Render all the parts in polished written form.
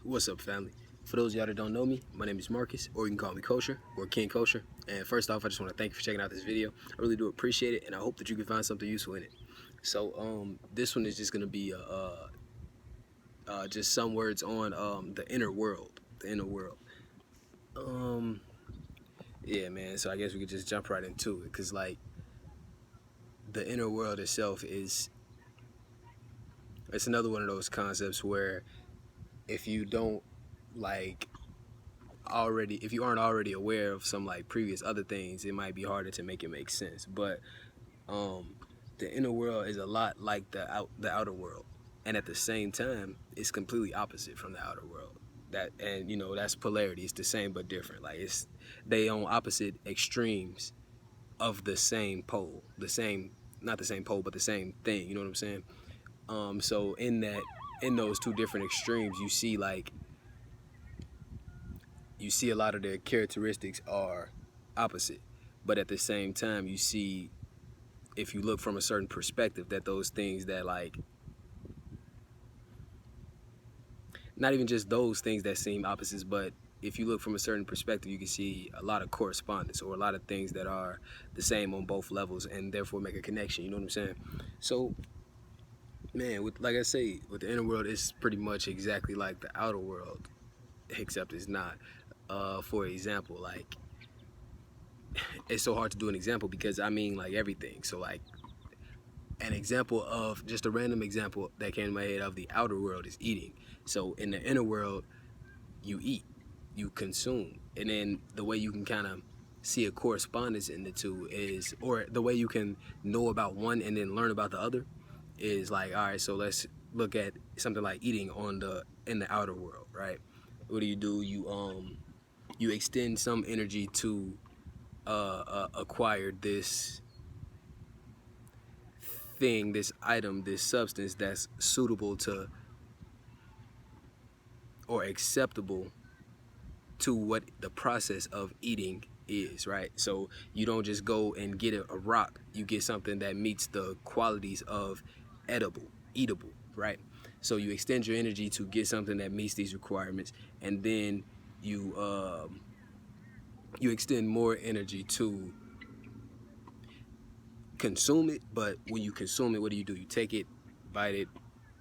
What's up, family? For those of y'all that don't know me, my name is Marcus, or you can call me Kosher, or King Kosher. And first off, I just want to thank you for checking out this video. I really do appreciate it, and I hope that you can find something useful in it. So, this one is just gonna be just some words on the inner world. The inner world. Yeah, man. So I guess we could just jump right into it, cause like the inner world itself it's another one of those concepts where if you don't like if you aren't already aware of some like previous other things, it might be harder to make it make sense. But um the inner world is a lot like the outer world, and at the same time it's completely opposite from the outer world. That's polarity. It's the same but different. Like it's they on opposite extremes of the same pole, the same, not the same pole but the same thing, you know what I'm saying? So in those two different extremes, you see a lot of their characteristics are opposite, but at the same time you see, if you look from a certain perspective, that those things that like, not even just those things that seem opposites, but if you look from a certain perspective, you can see a lot of correspondence, or a lot of things that are the same on both levels, and therefore make a connection, you know what I'm saying? So man, like I say, with the inner world, it's pretty much exactly like the outer world, except it's not. For example, like, it's so hard to do an example because I mean like everything. So like an example of just a random example that came to my head of the outer world is eating. So in the inner world, you eat, you consume, and then the way you can kind of see a correspondence in the two is, or the way you can know about one and then learn about the other is like, all right, so let's look at something like eating in the outer world, right? What do? You extend some energy to acquire this thing, this item, this substance that's suitable to or acceptable to what the process of eating is, right? So you don't just go and get a rock, you get something that meets the qualities of eatable, right? So you extend your energy to get something that meets these requirements, and then you extend more energy to consume it. But when you consume it, what do? You take it, bite it,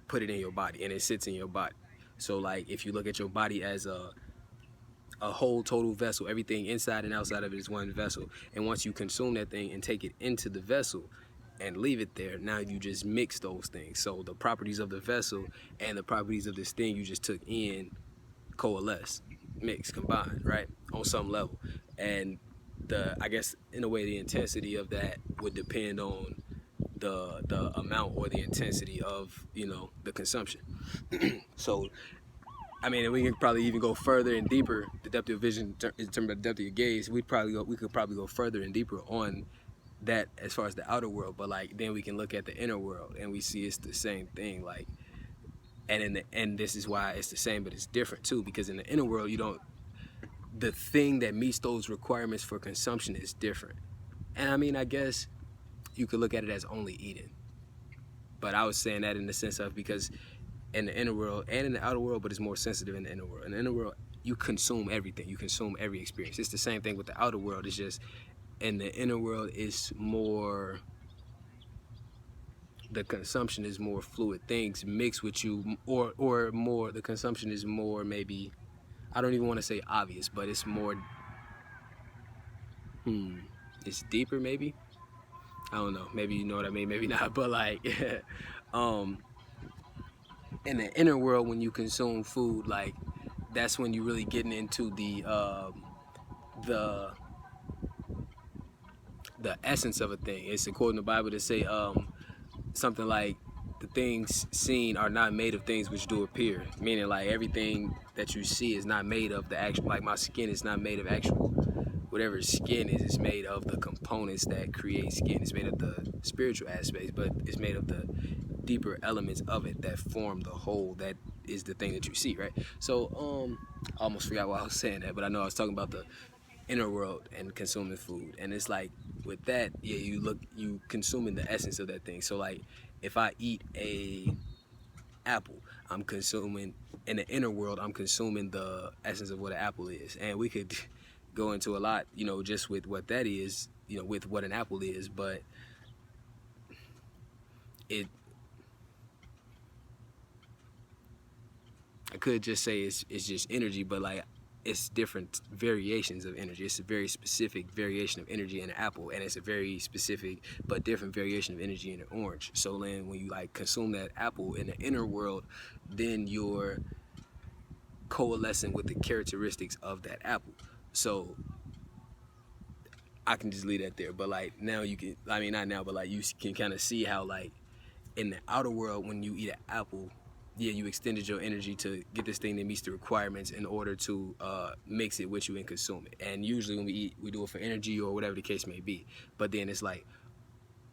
put it in your body, and it sits in your body. So like if you look at your body as a whole total vessel, everything inside and outside of it is one vessel, and once you consume that thing and take it into the vessel and leave it there, now you just mix those things. So the properties of the vessel and the properties of this thing you just took in coalesce, mix, combine, right, on some level. And I guess in a way the intensity of that would depend on the amount or the intensity of the consumption. So I mean, we could probably even go further and deeper. The depth of your vision, in terms of the depth of your gaze, we could probably go further and deeper on that as far as the outer world. But like then we can look at the inner world and we see it's the same thing. Like, and in the end, this is why it's the same, but it's different too. Because in the inner world, the thing that meets those requirements for consumption is different. And I mean, I guess you could look at it as only eating. But I was saying that in the sense of, because in the inner world and in the outer world, but it's more sensitive in the inner world. In the inner world, you consume everything. You consume every experience. It's the same thing with the outer world. It's just in the inner world, it's more, the consumption is more fluid. Things mix with you, or more, the consumption is more, maybe, I don't even want to say obvious, but it's more, it's deeper maybe. I don't know. Maybe you know what I mean, maybe not. But like, in the inner world, when you consume food, like that's when you're really getting into the the essence of a thing. It's according to the Bible to say something like, the things seen are not made of things which do appear. Meaning like everything that you see is not made of the actual, like my skin is not made of actual, whatever skin is, it's made of the components that create skin. It's made of the spiritual aspects, but it's made of the deeper elements of it that form the whole that is the thing that you see, right? So I almost forgot why I was saying that, but I know I was talking about the inner world and consuming food. And it's like with that, yeah, you consuming the essence of that thing. So like if I eat a apple, I'm consuming in the inner world. I'm consuming the essence of what an apple is, and we could go into a lot, just with what that is, with what an apple is, but it I could just say it's just energy, but like it's different variations of energy. It's a very specific variation of energy in an apple, and it's a very specific but different variation of energy in an orange. So then when you like consume that apple in the inner world, then you're coalescing with the characteristics of that apple. So I can just leave that there. But like now you can, I mean not now, but like you can kind of see how like in the outer world when you eat an apple, yeah, you extended your energy to get this thing that meets the requirements in order to mix it with you and consume it. And usually when we eat, we do it for energy or whatever the case may be. But then it's like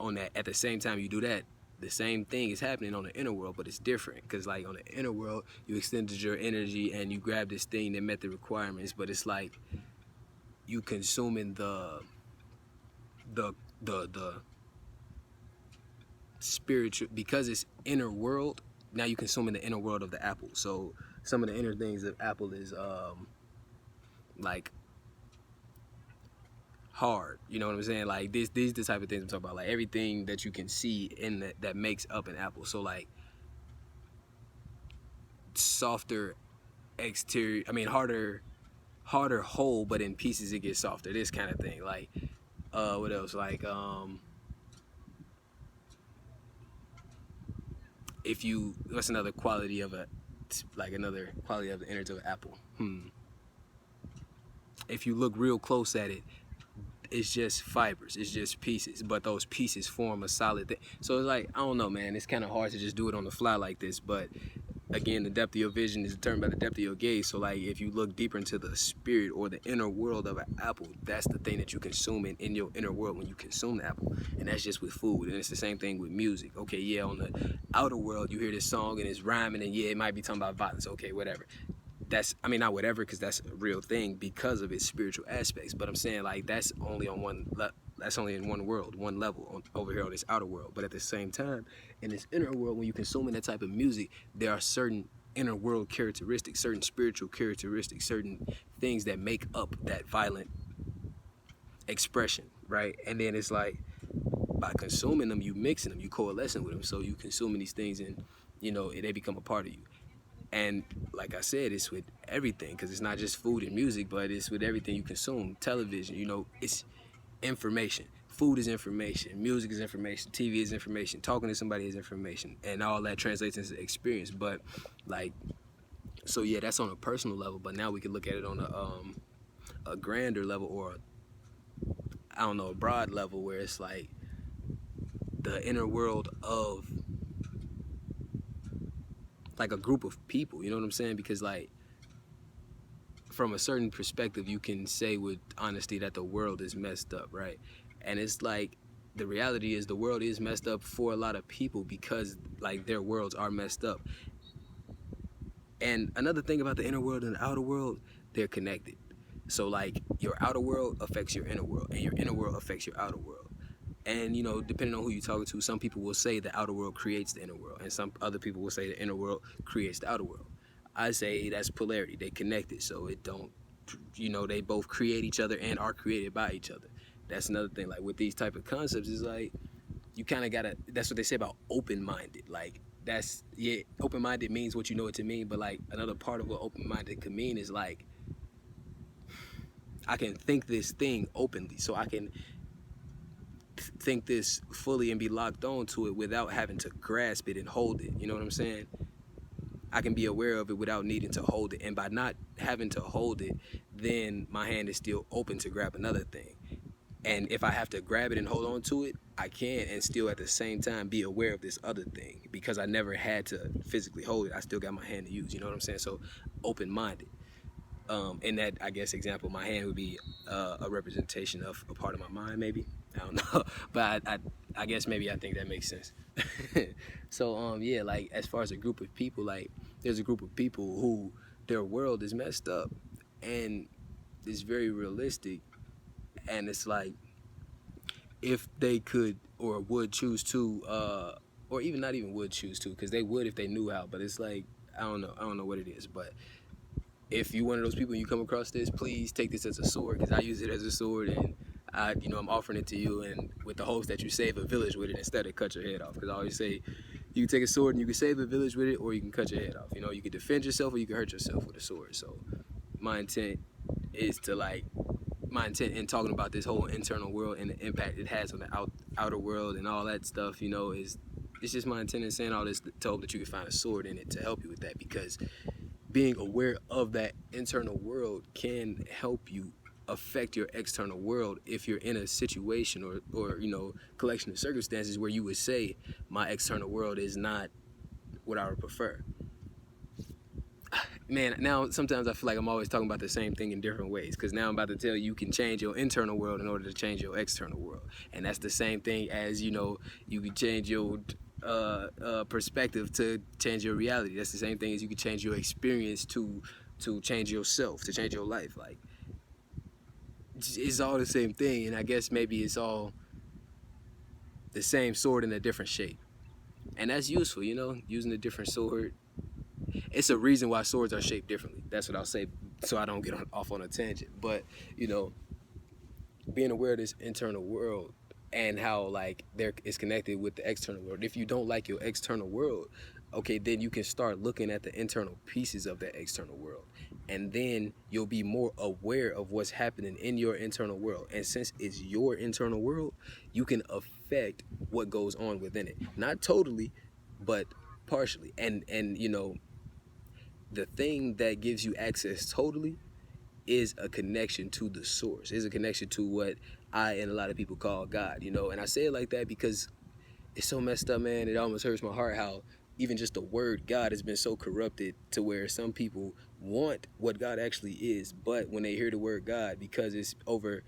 on that, at the same time you do that, the same thing is happening on the inner world, but it's different because like on the inner world, you extended your energy and you grabbed this thing that met the requirements. But it's like you consuming the spiritual, because it's inner world. Now you consuming the inner world of the apple. So some of the inner things of apple is like hard. You know what I'm saying? Like these the type of things I'm talking about. Like everything that you can see in that makes up an apple. So like softer exterior. I mean harder whole, but in pieces it gets softer. This kind of thing. Like what else? Like if you, what's another quality of another quality of the energy of an apple? If you look real close at it, it's just fibers, it's just pieces, but those pieces form a solid thing. So it's like, I don't know, man, it's kind of hard to just do it on the fly like this, but again, the depth of your vision is determined by the depth of your gaze. So like if you look deeper into the spirit or the inner world of an apple, that's the thing that you consume in your inner world when you consume the apple. And that's just with food. And it's the same thing with music. Okay, yeah, on the outer world you hear this song and it's rhyming, and yeah, it might be talking about violence. Okay, whatever. That's, I mean, not whatever, because that's a real thing because of its spiritual aspects. But I'm saying like that's only on that's only in one world, one level over here on this outer world. But at the same time, in this inner world, when you're consuming that type of music, there are certain inner world characteristics, certain spiritual characteristics, certain things that make up that violent expression, right? And then it's like by consuming them, you mixing them, you coalescing with them. So you consuming these things, and they become a part of you. And like I said, it's with everything, because it's not just food and music, but it's with everything you consume. Television, it's information. Food is information. Music is information. TV is information. Talking to somebody is information. And all that translates into experience. But like, so yeah, that's on a personal level. But now we can look at it on a grander level, or I don't know, a broad level, where it's like the inner world of like a group of people, you know what I'm saying? Because like from a certain perspective, you can say with honesty that the world is messed up, right? And it's like the reality is the world is messed up for a lot of people because like their worlds are messed up. And another thing about the inner world and the outer world, they're connected. So like your outer world affects your inner world, and your inner world affects your outer world. And depending on who you're talking to, some people will say the outer world creates the inner world, and some other people will say the inner world creates the outer world. I say that's polarity. They connected, so it don't, they both create each other and are created by each other. That's another thing. Like with these type of concepts, is like you kind of gotta. That's what they say about open-minded. Like that's, yeah, open-minded means what you know it to mean, but like another part of what open-minded could mean is like I can think this thing openly, so I can think this fully and be locked on to it without having to grasp it and hold it. You know what I'm saying? I can be aware of it without needing to hold it. And by not having to hold it, then my hand is still open to grab another thing. And if I have to grab it and hold on to it, I can, and still at the same time be aware of this other thing, because I never had to physically hold it. I still got my hand to use. You know what I'm saying? So open-minded. In that, I guess, example, my hand would be a representation of a part of my mind, maybe. I don't know, but I guess maybe I think that makes sense. So yeah, like as far as a group of people, like there's a group of people who their world is messed up, and it's very realistic, and it's like if they could or would choose to, or even not even would choose to, because they would if they knew how, but it's like I don't know what it is, but if you're one of those people and you come across this, please take this as a sword, because I use it as a sword, and I'm offering it to you, and with the hopes that you save a village with it instead of cut your head off. Because I always say, you can take a sword and you can save a village with it, or you can cut your head off. You can defend yourself or you can hurt yourself with a sword. So my intent is to my intent in talking about this whole internal world and the impact it has on the outer world and all that stuff, is it's just my intent in saying all this to hope that you can find a sword in it to help you with that, because being aware of that internal world can help you affect your external world if you're in a situation or collection of circumstances where you would say my external world is not what I would prefer. Man, now sometimes I feel like I'm always talking about the same thing in different ways, because now I'm about to tell you can change your internal world in order to change your external world, and that's the same thing as you can change your perspective to change your reality. That's the same thing as you can change your experience to change yourself, to change your life. Like, it's all the same thing, and I guess maybe it's all the same sword in a different shape, and that's useful. Using a different sword. It's a reason why swords are shaped differently. That's what I'll say, so I don't get off on a tangent. But being aware of this internal world and how there is connected with the external world. If you don't like your external world, okay, then you can start looking at the internal pieces of that external world, and then you'll be more aware of what's happening in your internal world. And since it's your internal world, you can affect what goes on within it. Not totally, but partially. And the thing that gives you access totally is a connection to the source, is a connection to what I and a lot of people call God, and I say it like that because it's so messed up, man. It almost hurts my heart how even just the word God has been so corrupted to where some people want what God actually is, but when they hear the word God, because it's over,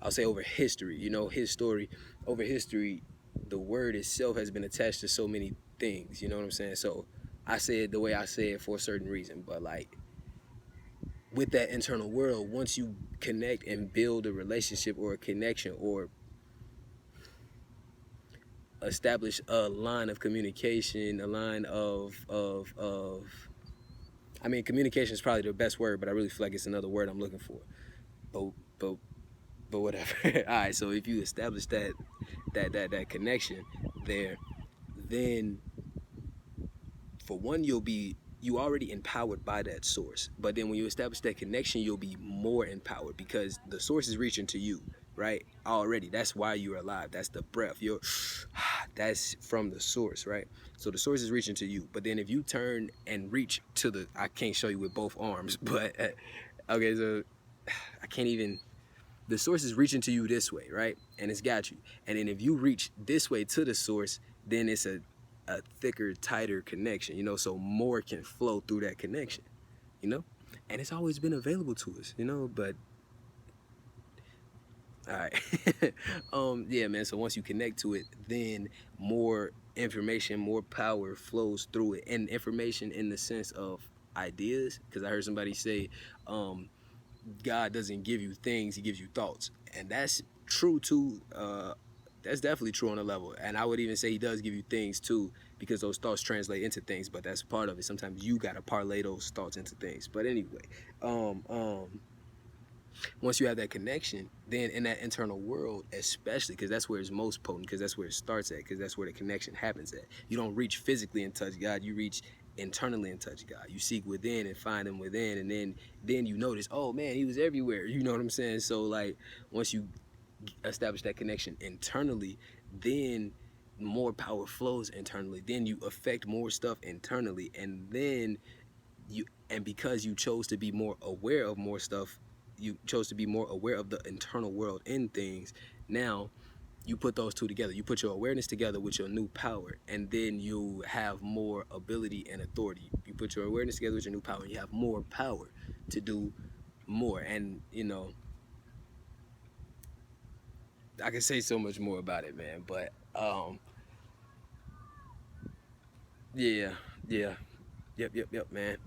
I'll say over history, his story, over history, the word itself has been attached to so many things, you know what I'm saying? So I say it the way I say it for a certain reason, but with that internal world, once you connect and build a relationship or a connection or establish a line of communication, a line of I mean, communication is probably the best word, but I really feel like it's another word I'm looking for. But whatever. All right, so if you establish that connection there, then for one, you already empowered by that source. But then when you establish that connection, you'll be more empowered because the source is reaching to you, right? Already. That's why you're alive. That's the breath. That's from the source, right? So the source is reaching to you. But then if you turn and reach to I can't show you with both arms, but okay, so I can't even. The source is reaching to you this way, right? And it's got you. And then if you reach this way to the source, then it's a thicker, tighter connection, so more can flow through that connection, and it's always been available to us, but all right. Yeah, man, so once you connect to it, then more information, more power flows through it, and information in the sense of ideas, because I heard somebody say God doesn't give you things, he gives you thoughts, and that's true too. That's definitely true on a level, and I would even say he does give you things too, because those thoughts translate into things, but that's part of it. Sometimes you gotta parlay those thoughts into things. But anyway, once you have that connection, then in that internal world, especially, because that's where it's most potent, because that's where it starts at, because that's where the connection happens at. You don't reach physically and touch God, you reach internally and touch God. You seek within and find him within, and then you notice, oh man, he was everywhere. You know what I'm saying? So once you establish that connection internally, then more power flows internally, then you affect more stuff internally, and then because you chose to be more aware of more stuff, you chose to be more aware of the internal world in things. Now you put those two together, you put your awareness together with your new power, and then you have more ability and authority. You put your awareness together with your new power, and you have more power to do more. And I can say so much more about it, man, but yeah, yep, man.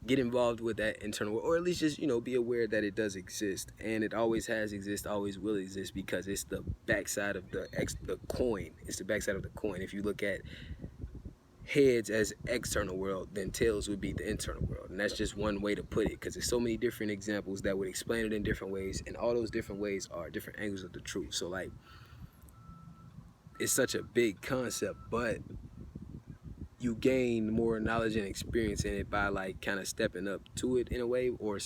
Get involved with that internal, or at least just be aware that it does exist, and it always has exist, always will exist, because it's the backside of the coin. It's the backside of the coin. If you look at heads as external world, then tails would be the internal world. And that's just one way to put it, because there's so many different examples that would explain it in different ways, and all those different ways are different angles of the truth. So like, it's such a big concept, but you gain more knowledge and experience in it by like kind of stepping up to it in a way, or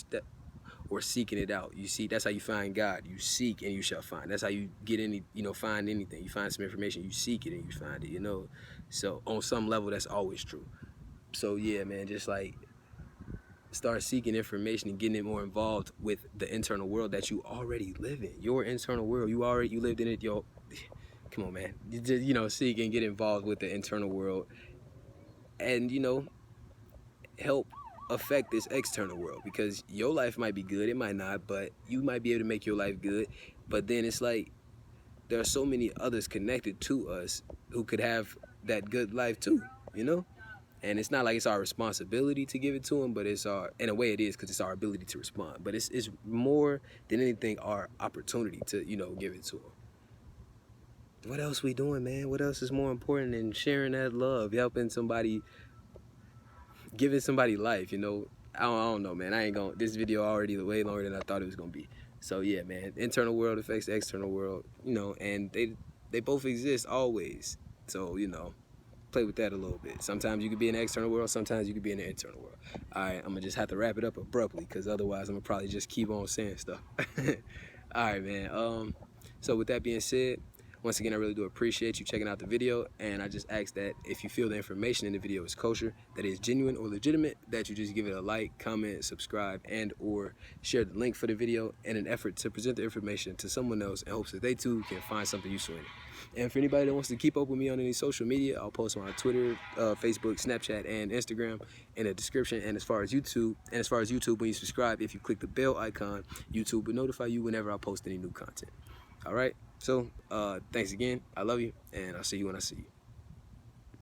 seeking it out. You see, that's how you find God. You seek and you shall find. That's how you get any, find anything. You find some information, you seek it and you find it. So on some level, that's always true. So yeah, man, just like start seeking information and getting it more involved with the internal world that you already live in. Your internal world, you lived in it. Come on, man. You just, seek and get involved with the internal world, and help affect this external world, because your life might be good, it might not, but you might be able to make your life good. But then it's like there are so many others connected to us who could have that good life too, and it's not like it's our responsibility to give it to them, but it's our, in a way it is, because it's our ability to respond, but it's more than anything our opportunity to give it to them. What else we doing, man? What else is more important than sharing that love, helping somebody, giving somebody life? I don't know, man. I ain't gonna, this video already way longer than I thought it was gonna be. So yeah, man, internal world affects the external world, and they both exist always. So play with that a little bit. Sometimes you could be in the external world, sometimes you could be in the internal world. All right, I'm gonna just have to wrap it up abruptly, because otherwise I'm gonna probably just keep on saying stuff. All right, man. So with that being said, once again, I really do appreciate you checking out the video, and I just ask that if you feel the information in the video is kosher, that is genuine or legitimate, that you just give it a like, comment, subscribe, and or share the link for the video in an effort to present the information to someone else in hopes that they too can find something useful in it. And for anybody that wants to keep up with me on any social media, I'll post on Twitter, Facebook, Snapchat, and Instagram in the description. And as far as YouTube, when you subscribe, if you click the bell icon, YouTube will notify you whenever I post any new content. All right, so thanks again. I love you, and I'll see you when I see you.